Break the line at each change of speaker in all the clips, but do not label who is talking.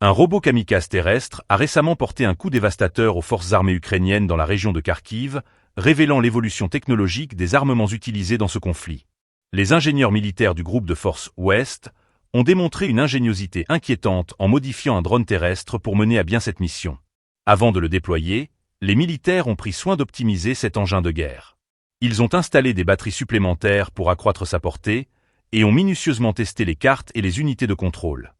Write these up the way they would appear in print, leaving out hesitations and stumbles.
Un robot kamikaze terrestre a récemment porté un coup dévastateur aux forces armées ukrainiennes dans la région de Kharkiv, révélant l'évolution technologique des armements utilisés dans ce conflit. Les ingénieurs militaires du groupe de forces Ouest ont démontré une ingéniosité inquiétante en modifiant un drone terrestre pour mener à bien cette mission. Avant de le déployer, les militaires ont pris soin d'optimiser cet engin de guerre. Ils ont installé des batteries supplémentaires pour accroître sa portée et ont minutieusement testé les cartes et les unités de contrôle.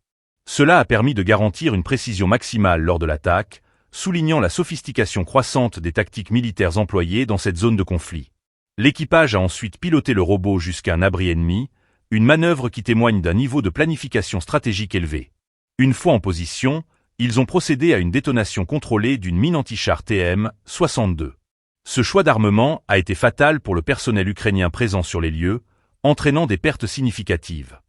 Cela a permis de garantir une précision maximale lors de l'attaque, soulignant la sophistication croissante des tactiques militaires employées dans cette zone de conflit. L'équipage a ensuite piloté le robot jusqu'à un abri ennemi, une manœuvre qui témoigne d'un niveau de planification stratégique élevé. Une fois en position, ils ont procédé à une détonation contrôlée d'une mine anti-char TM-62. Ce choix d'armement a été fatal pour le personnel ukrainien présent sur les lieux, entraînant des pertes significatives.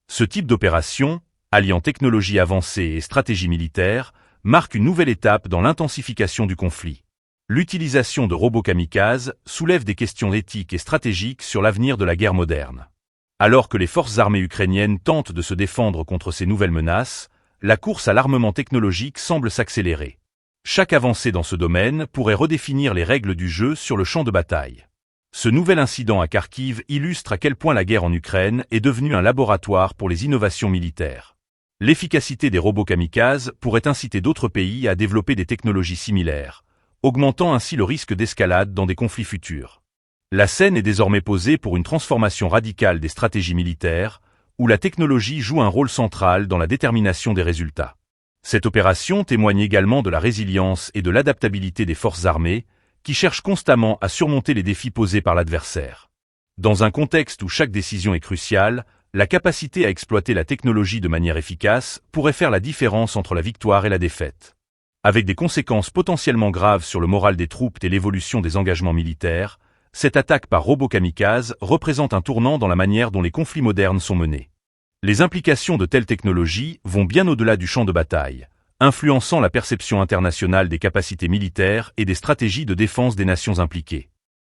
Ce type d'opération, alliant technologie avancée et stratégie militaire, marque une nouvelle étape dans l'intensification du conflit. L'utilisation de robots kamikazes soulève des questions éthiques et stratégiques sur l'avenir de la guerre moderne. Alors que les forces armées ukrainiennes tentent de se défendre contre ces nouvelles menaces, la course à l'armement technologique semble s'accélérer. Chaque avancée dans ce domaine pourrait redéfinir les règles du jeu sur le champ de bataille. Ce nouvel incident à Kharkiv illustre à quel point la guerre en Ukraine est devenue un laboratoire pour les innovations militaires. L'efficacité des robots kamikazes pourrait inciter d'autres pays à développer des technologies similaires, augmentant ainsi le risque d'escalade dans des conflits futurs. La scène est désormais posée pour une transformation radicale des stratégies militaires, où la technologie joue un rôle central dans la détermination des résultats. Cette opération témoigne également de la résilience et de l'adaptabilité des forces armées, qui cherchent constamment à surmonter les défis posés par l'adversaire. Dans un contexte où chaque décision est cruciale, la capacité à exploiter la technologie de manière efficace pourrait faire la différence entre la victoire et la défaite. Avec des conséquences potentiellement graves sur le moral des troupes et l'évolution des engagements militaires, cette attaque par robot kamikaze représente un tournant dans la manière dont les conflits modernes sont menés. Les implications de telles technologies vont bien au-delà du champ de bataille, influençant la perception internationale des capacités militaires et des stratégies de défense des nations impliquées.